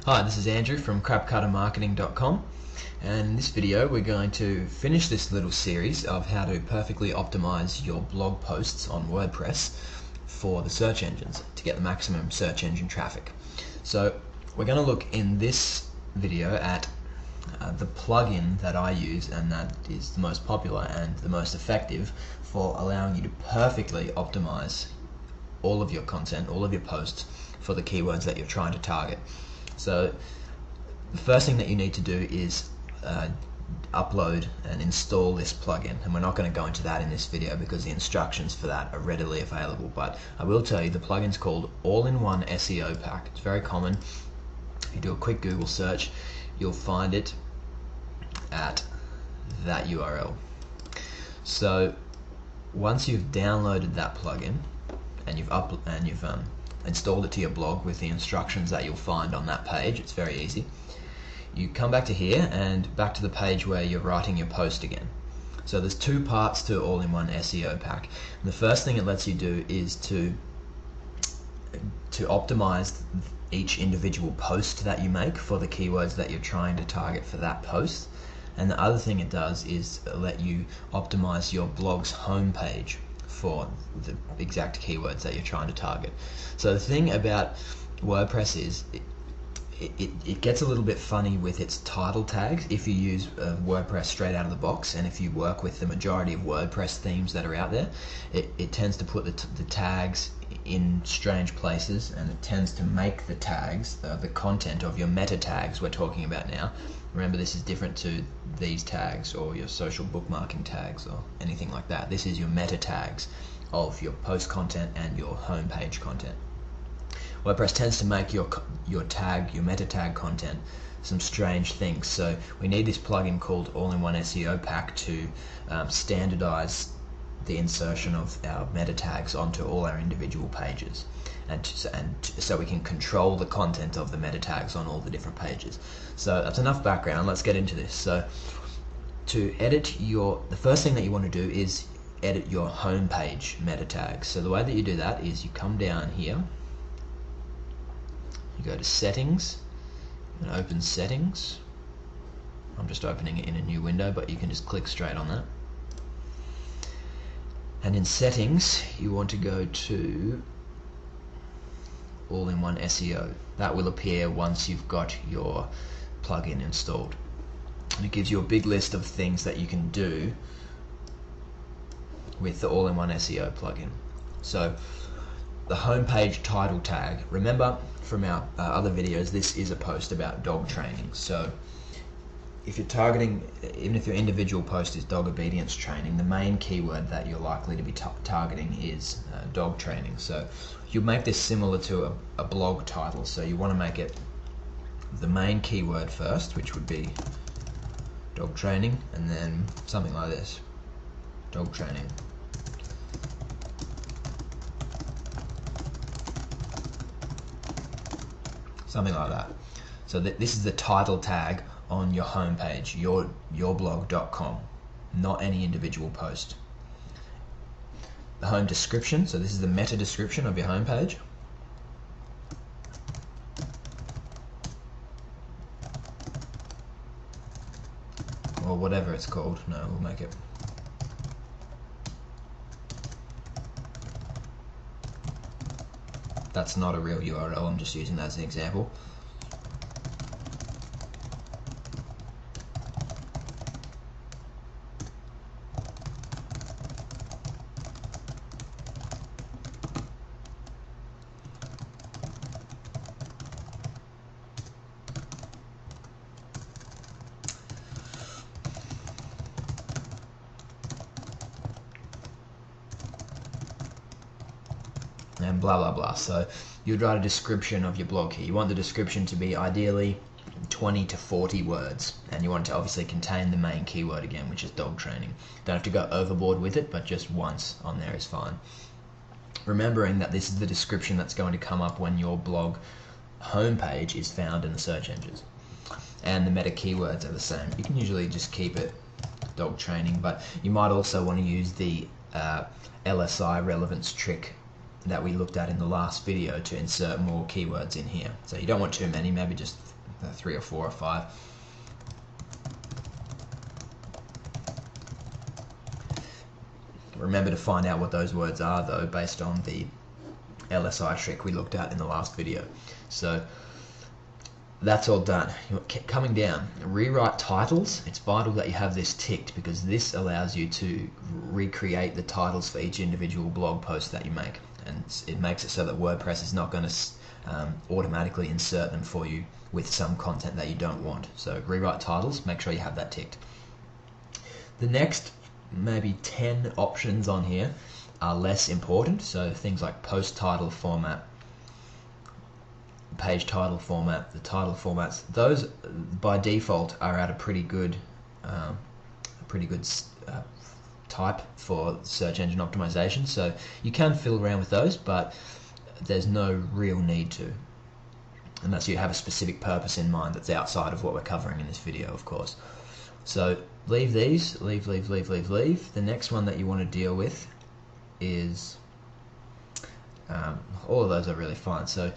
Hi, this is Andrew from crapcuttermarketing.com, and in this video we're going to finish this little series of how to perfectly optimize your blog posts on WordPress for the search engines to get the maximum search engine traffic. So we're going to look in this video at the plugin that I use, and that is the most popular and the most effective for allowing you to perfectly optimize all of your content, all of your posts for the keywords that you're trying to target. So the first thing that you need to do is upload and install this plugin, and we're not going to go into that in this video because the instructions for that are readily available, but I will tell you the plugin's called All-in-One SEO Pack. It's very common. If you do a quick Google search, you'll find it at that URL. So once you've downloaded that plugin and you've installed it to your blog with the instructions that you'll find on that page, it's very easy. You come back to here and back to the page where you're writing your post again. So there's two parts to All-in-One SEO Pack. And the first thing it lets you do is to optimize each individual post that you make for the keywords that you're trying to target for that post. And the other thing it does is let you optimize your blog's homepage for the exact keywords that you're trying to target. So the thing about WordPress is it gets a little bit funny with its title tags if you use WordPress straight out of the box, and if you work with the majority of WordPress themes that are out there, it tends to put the tags in strange places, and it tends to make the tags, the content of your meta tags we're talking about now. Remember, this is different to these tags or your social bookmarking tags or anything like that. This is your meta tags of your post content and your homepage content. WordPress tends to make your meta tag content some strange things. So we need this plugin called All-in-One SEO Pack to standardize the insertion of our meta tags onto all our individual pages, and so we can control the content of the meta tags on all the different pages. So that's enough background. Let's get into this. So to edit the first thing that you want to do is edit your home page meta tags. So the way that you do that is you come down here, you go to settings and open settings. I'm just opening it in a new window, but you can just click straight on that. And in settings, you want to go to All-in-One SEO. That will appear once you've got your plugin installed. And it gives you a big list of things that you can do with the All-in-One SEO plugin. So the homepage title tag, remember from our other videos, this is a post about dog training. So if you're targeting, even if your individual post is dog obedience training, the main keyword that you're likely to be targeting is dog training. So you make this similar to a blog title. So you want to make it the main keyword first, which would be dog training, and then something like this, dog training. Something like that. So this is the title tag on your homepage, yourblog.com, not any individual post. The home description, so this is the meta description of your homepage. Or whatever it's called. No, we'll make it. That's not a real URL, I'm just using that as an example. And blah blah blah. So you'd write a description of your blog here. You want the description to be ideally 20 to 40 words, and you want it to obviously contain the main keyword again, which is dog training. Don't have to go overboard with it, but just once on there is fine. Remembering that this is the description that's going to come up when your blog homepage is found in the search engines, and the meta keywords are the same. You can usually just keep it dog training, but you might also want to use the LSI relevance trick that we looked at in the last video to insert more keywords in here. So you don't want too many, maybe just 3 or 4 or 5. Remember to find out what those words are though, based on the LSI trick we looked at in the last video. So that's all done. Coming down, rewrite titles. It's vital that you have this ticked because this allows you to recreate the titles for each individual blog post that you make, and it makes it so that WordPress is not going to automatically insert them for you with some content that you don't want. So rewrite titles, make sure you have that ticked. The next maybe 10 options on here are less important, so things like post title format, page title format, the title formats, those by default are at a pretty good type for search engine optimization, so you can fiddle around with those, but there's no real need to, unless you have a specific purpose in mind that's outside of what we're covering in this video, of course. So leave these, leave. The next one that you want to deal with is, all of those are really fine. So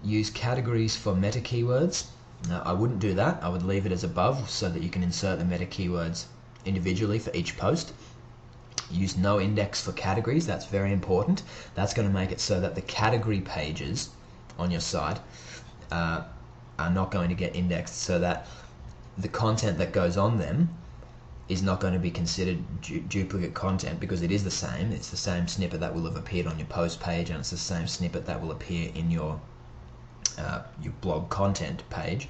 use categories for meta keywords. Now, I wouldn't do that. I would leave it as above so that you can insert the meta keywords individually for each post. Use no index for categories. That's very important. That's going to make it so that the category pages on your site are not going to get indexed, so that the content that goes on them is not going to be considered duplicate content, because it is the same. It's the same snippet that will have appeared on your post page, and it's the same snippet that will appear in your blog content page.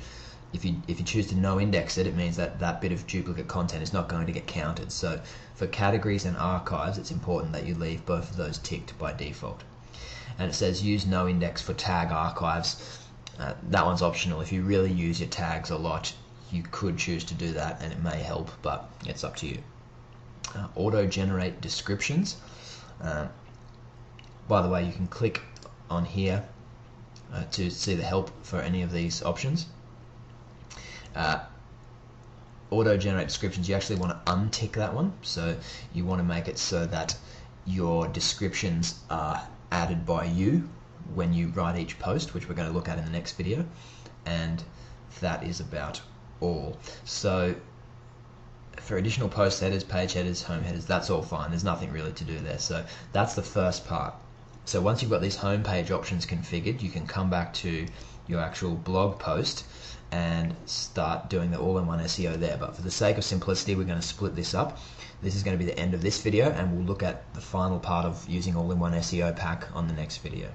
If you choose to no index it, it means that that bit of duplicate content is not going to get counted. So for categories and archives, it's important that you leave both of those ticked by default. And it says use no index for tag archives. That one's optional. If you really use your tags a lot, you could choose to do that, and it may help, but it's up to you. Auto-generate descriptions. By the way, you can click on here to see the help for any of these options. Auto-generate descriptions, you actually want to untick that one. So you want to make it so that your descriptions are added by you when you write each post, which we're going to look at in the next video. And that is about all. So for additional post headers, page headers, home headers, that's all fine. There's nothing really to do there. So that's the first part. So once you've got these home page options configured, you can come back to your actual blog post and start doing the all-in-one SEO there. But for the sake of simplicity, we're going to split this up. This is going to be the end of this video, and we'll look at the final part of using all-in-one SEO pack on the next video.